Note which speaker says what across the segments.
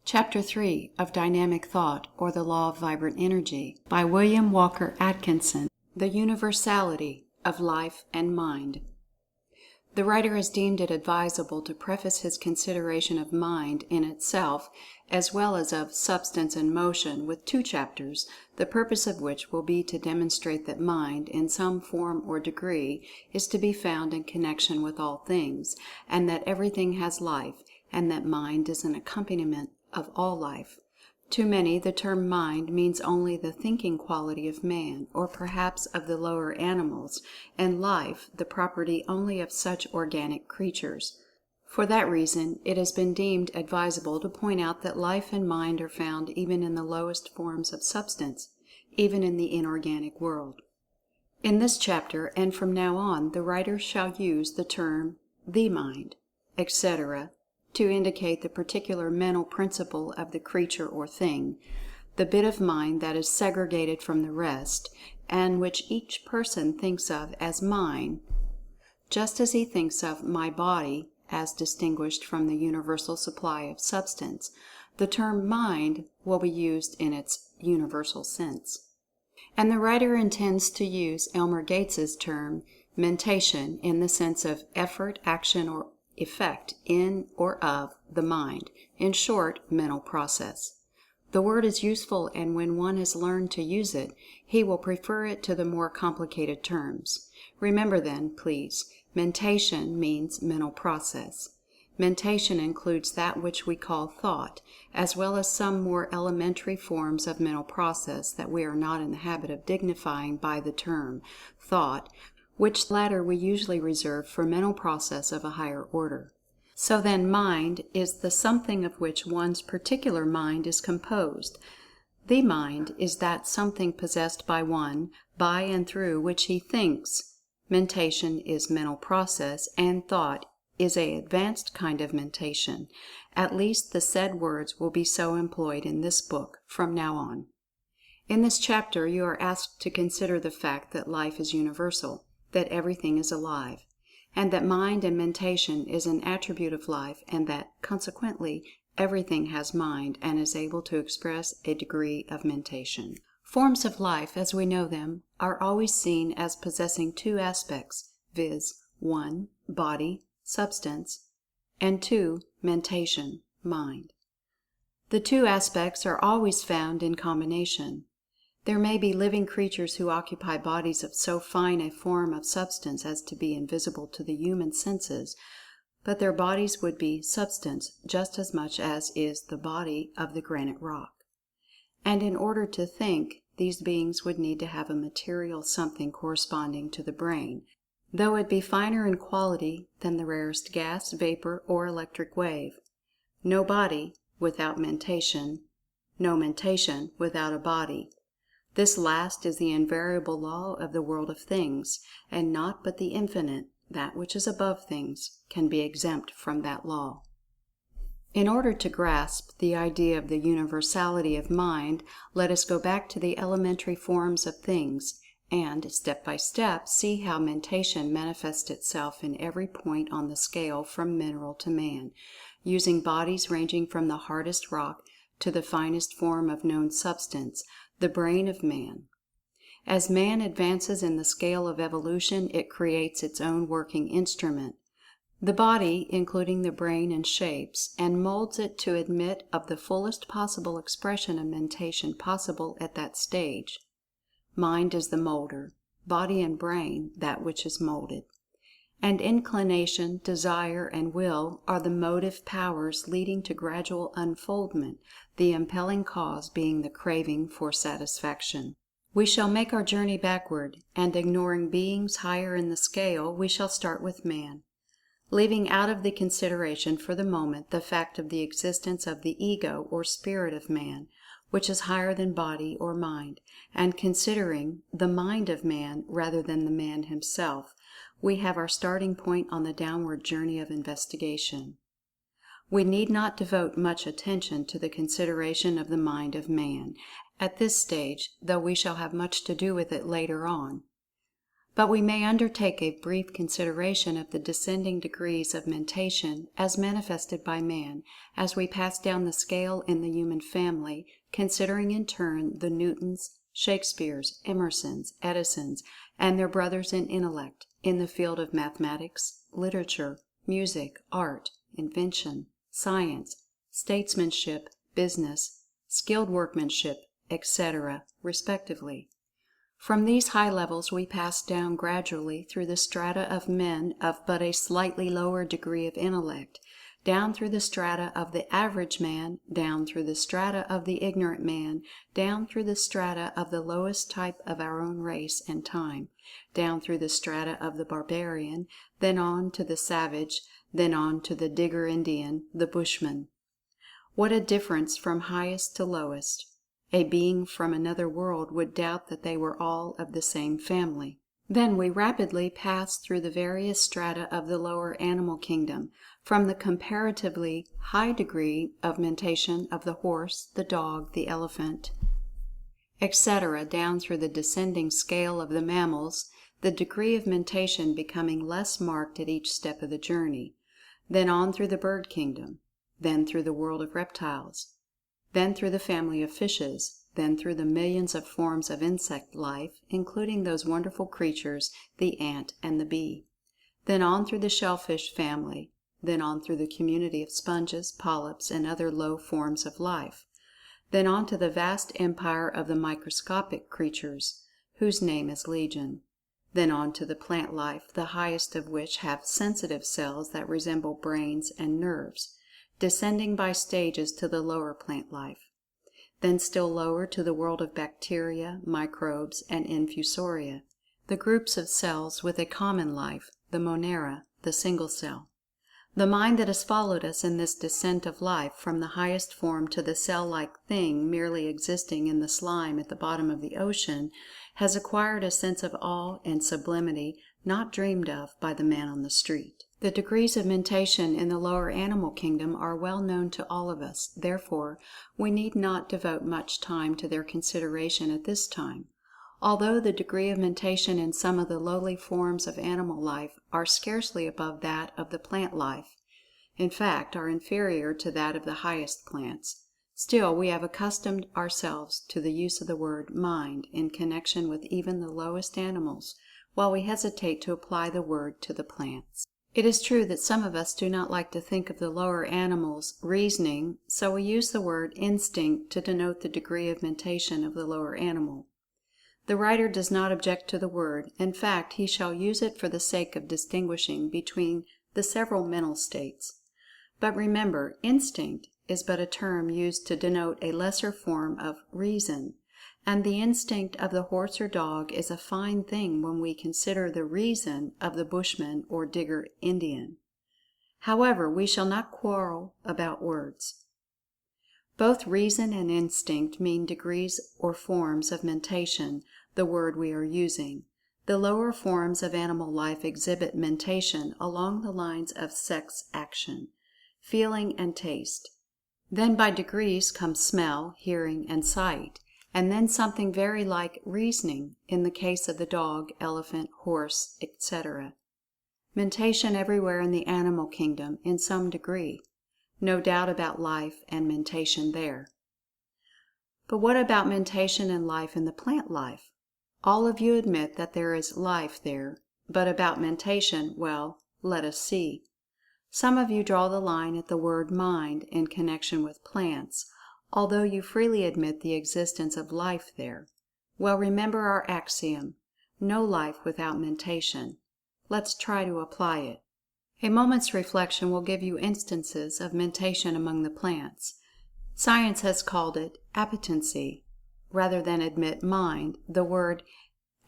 Speaker 1: Chapter 3 of Dynamic Thought, or the Law of Vibrant Energy, by William Walker Atkinson. The Universality of Life and Mind. The writer has deemed it advisable to preface his consideration of Mind in itself, as well as of Substance and Motion, with 2 chapters, the purpose of which will be to demonstrate that Mind, in some form or degree, is to be found in connection with all things, and that everything has life, and that Mind is an accompaniment of all life. To many, the term mind means only the thinking quality of man, or perhaps of the lower animals, and life the property only of such organic creatures. For that reason, it has been deemed advisable to point out that life and mind are found even in the lowest forms of substance, even in the inorganic world. In this chapter, and from now on, the writer shall use the term "the mind," etc., to indicate the particular mental principle of the creature or thing, the bit of mind that is segregated from the rest, and which each person thinks of as mine, just as he thinks of my body as distinguished from the universal supply of substance. The term mind will be used in its universal sense. And the writer intends to use Elmer Gates's term mentation in the sense of effort, action, or effect in or of the mind, in short, mental process. The word is useful, and when one has learned to use it, he will prefer it to the more complicated terms. Remember then, please, mentation means mental process. Mentation includes that which we call thought, as well as some more elementary forms of mental process that we are not in the habit of dignifying by the term thought, which latter we usually reserve for mental process of a higher order. So then, mind is the something of which one's particular mind is composed. The mind is that something possessed by one, by and through which he thinks. Mentation is mental process, and thought is an advanced kind of mentation. At least the said words will be so employed in this book from now on. In this chapter you are asked to consider the fact that life is universal, that everything is alive, and that mind and mentation is an attribute of life, and that, consequently, everything has mind and is able to express a degree of mentation. Forms of life, as we know them, are always seen as possessing 2 aspects, viz. 1. Body, substance, and 2. Mentation, mind. The 2 aspects are always found in combination. There may be living creatures who occupy bodies of so fine a form of substance as to be invisible to the human senses, but their bodies would be substance just as much as is the body of the granite rock. And in order to think, these beings would need to have a material something corresponding to the brain, though it be finer in quality than the rarest gas, vapor, or electric wave. No body without mentation, no mentation without a body. This last is the invariable law of the world of things, and naught but the Infinite, that which is above things, can be exempt from that law. In order to grasp the idea of the universality of mind, let us go back to the elementary forms of things, and, step by step, see how mentation manifests itself in every point on the scale from mineral to man, using bodies ranging from the hardest rock to the finest form of known substance, the brain of man. As man advances in the scale of evolution, it creates its own working instrument, the body, including the brain and shapes, and molds it to admit of the fullest possible expression of mentation possible at that stage. Mind is the molder, body and brain that which is molded. And inclination, desire, and will are the motive powers leading to gradual unfoldment, the impelling cause being the craving for satisfaction. We shall make our journey backward, and ignoring beings higher in the scale, we shall start with man, leaving out of the consideration for the moment the fact of the existence of the ego or spirit of man, which is higher than body or mind, and considering the mind of man rather than the man himself. We have our starting point on the downward journey of investigation. We need not devote much attention to the consideration of the mind of man at this stage, though we shall have much to do with it later on. But we may undertake a brief consideration of the descending degrees of mentation as manifested by man, as we pass down the scale in the human family, considering in turn the Newtons, Shakespeares, Emersons, Edisons, and their brothers in intellect, in the field of mathematics, literature, music, art, invention, science, statesmanship, business, skilled workmanship, etc., respectively. From these high levels we pass down gradually through the strata of men of but a slightly lower degree of intellect, down through the strata of the average man, down through the strata of the ignorant man, down through the strata of the lowest type of our own race and time, down through the strata of the barbarian, then on to the savage, then on to the digger Indian, the bushman. What a difference from highest to lowest! A being from another world would doubt that they were all of the same family. Then we rapidly pass through the various strata of the lower animal kingdom, from the comparatively high degree of mentation of the horse, the dog, the elephant, etc., down through the descending scale of the mammals, the degree of mentation becoming less marked at each step of the journey. Then on through the bird kingdom, then through the world of reptiles, then through the family of fishes, then through the millions of forms of insect life, including those wonderful creatures, the ant and the bee. Then on through the shellfish family, then on through the community of sponges, polyps, and other low forms of life. Then on to the vast empire of the microscopic creatures, whose name is Legion. Then on to the plant life, the highest of which have sensitive cells that resemble brains and nerves, descending by stages to the lower plant life. Then still lower to the world of bacteria, microbes, and infusoria, the groups of cells with a common life, the monera, the single cell. The mind that has followed us in this descent of life from the highest form to the cell-like thing merely existing in the slime at the bottom of the ocean, has acquired a sense of awe and sublimity not dreamed of by the man on the street. The degrees of mentation in the lower animal kingdom are well known to all of us, therefore we need not devote much time to their consideration at this time. Although the degree of mentation in some of the lowly forms of animal life are scarcely above that of the plant life, in fact are inferior to that of the highest plants, still we have accustomed ourselves to the use of the word "mind" in connection with even the lowest animals, while we hesitate to apply the word to the plants. It is true that some of us do not like to think of the lower animals reasoning, so we use the word "instinct" to denote the degree of mentation of the lower animal. The writer does not object to the word; in fact, he shall use it for the sake of distinguishing between the several mental states. But remember, instinct is but a term used to denote a lesser form of reason, and the instinct of the horse or dog is a fine thing when we consider the reason of the bushman or digger Indian. However, we shall not quarrel about words. Both reason and instinct mean degrees or forms of mentation, the word we are using. The lower forms of animal life exhibit mentation along the lines of sex action, feeling and taste. Then by degrees come smell, hearing, and sight, and then something very like reasoning in the case of the dog, elephant, horse, etc. Mentation everywhere in the animal kingdom in some degree. No doubt about life and mentation there. But what about mentation and life in the plant life? All of you admit that there is life there, but about mentation, well, let us see. Some of you draw the line at the word "mind" in connection with plants, although you freely admit the existence of life there. Well, remember our axiom, no life without mentation. Let's try to apply it. A moment's reflection will give you instances of mentation among the plants. Science has called it appetency, rather than admit mind, the word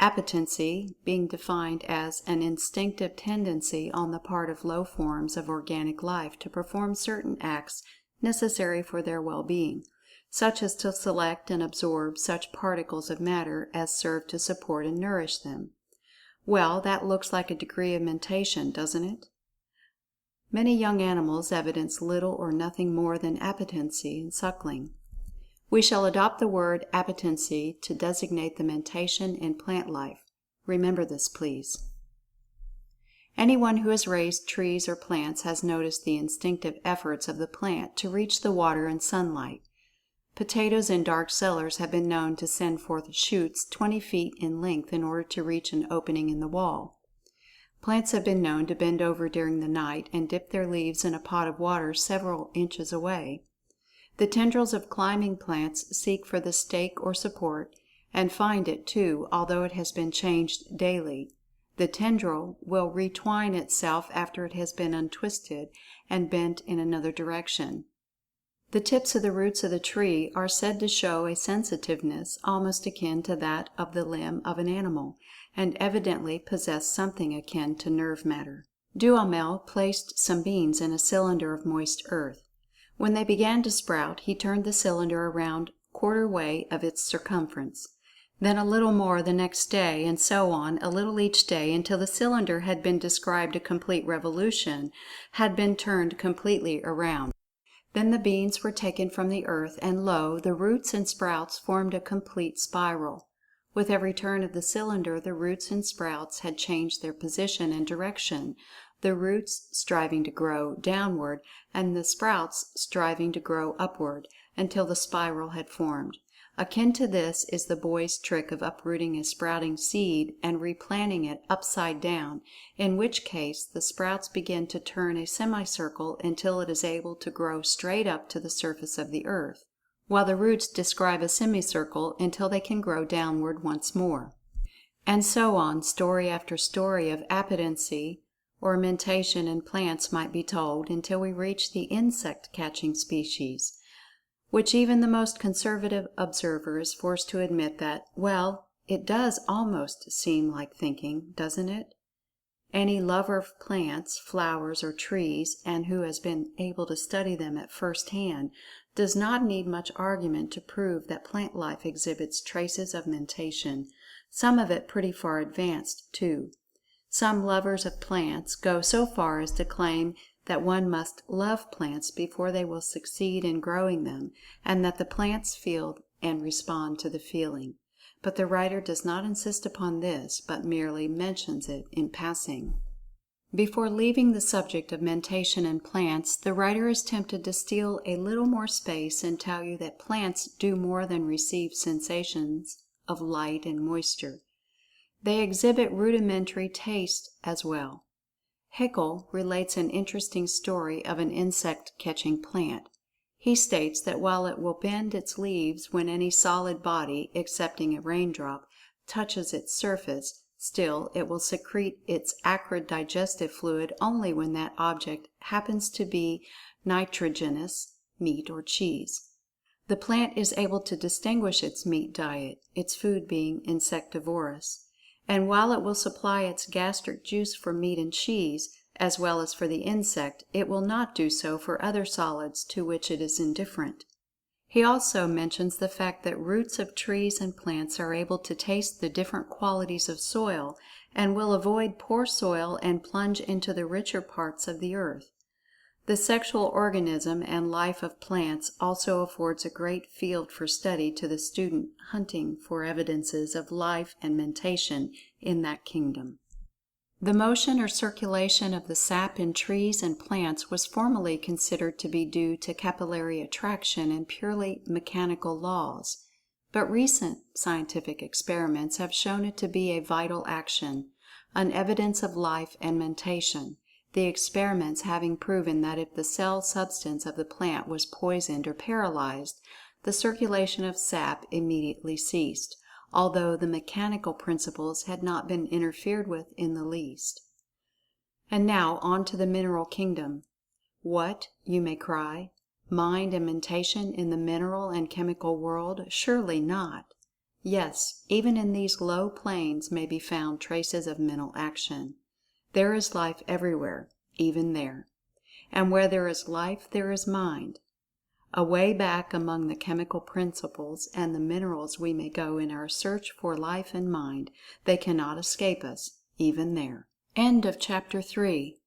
Speaker 1: appetency being defined as an instinctive tendency on the part of low forms of organic life to perform certain acts necessary for their well-being, such as to select and absorb such particles of matter as serve to support and nourish them. Well, that looks like a degree of mentation, doesn't it? Many young animals evidence little or nothing more than appetency in suckling. We shall adopt the word appetency to designate the mentation in plant life. Remember this, please. Anyone who has raised trees or plants has noticed the instinctive efforts of the plant to reach the water and sunlight. Potatoes in dark cellars have been known to send forth shoots 20 feet in length in order to reach an opening in the wall. Plants have been known to bend over during the night and dip their leaves in a pot of water several inches away. The tendrils of climbing plants seek for the stake or support, and find it too, although it has been changed daily. The tendril will retwine itself after it has been untwisted and bent in another direction. The tips of the roots of the tree are said to show a sensitiveness almost akin to that of the limb of an animal, and evidently possess something akin to nerve matter. Duhamel placed some beans in a cylinder of moist earth. When they began to sprout, he turned the cylinder around quarter way of its circumference, then a little more the next day, and so on, a little each day, until the cylinder had been described a complete revolution, had been turned completely around. Then the beans were taken from the earth, and lo, the roots and sprouts formed a complete spiral. With every turn of the cylinder, the roots and sprouts had changed their position and direction, the roots striving to grow downward, and the sprouts striving to grow upward, until the spiral had formed. Akin to this is the boy's trick of uprooting a sprouting seed and replanting it upside down, in which case the sprouts begin to turn a semicircle until it is able to grow straight up to the surface of the earth, while the roots describe a semicircle until they can grow downward once more. And so on, story after story of appetency or mentation in plants might be told, until we reach the insect-catching species, which even the most conservative observer is forced to admit that, well, it does almost seem like thinking, doesn't it? Any lover of plants, flowers, or trees, and who has been able to study them at first hand, does not need much argument to prove that plant life exhibits traces of mentation, some of it pretty far advanced, too. Some lovers of plants go so far as to claim that one must love plants before they will succeed in growing them, and that the plants feel and respond to the feeling. But the writer does not insist upon this, but merely mentions it in passing. Before leaving the subject of mentation in plants, the writer is tempted to steal a little more space and tell you that plants do more than receive sensations of light and moisture. They exhibit rudimentary taste as well. Haeckel relates an interesting story of an insect-catching plant. He states that while it will bend its leaves when any solid body, excepting a raindrop, touches its surface, still it will secrete its acrid digestive fluid only when that object happens to be nitrogenous, meat or cheese. The plant is able to distinguish its meat diet, its food being insectivorous. And while it will supply its gastric juice for meat and cheese, as well as for the insect, it will not do so for other solids to which it is indifferent. He also mentions the fact that roots of trees and plants are able to taste the different qualities of soil, and will avoid poor soil and plunge into the richer parts of the earth. The sexual organism and life of plants also affords a great field for study to the student hunting for evidences of life and mentation in that kingdom. The motion or circulation of the sap in trees and plants was formerly considered to be due to capillary attraction and purely mechanical laws, but recent scientific experiments have shown it to be a vital action, an evidence of life and mentation. The experiments having proven that if the cell substance of the plant was poisoned or paralyzed, the circulation of sap immediately ceased, although the mechanical principles had not been interfered with in the least. And now on to the mineral kingdom. What, you may cry, mind and mentation in the mineral and chemical world? Surely not. Yes, even in these low planes may be found traces of mental action. There is life everywhere, even there. And where there is life, there is mind. Away back among the chemical principles and the minerals we may go in our search for life and mind. They cannot escape us, even there. End of Chapter 3.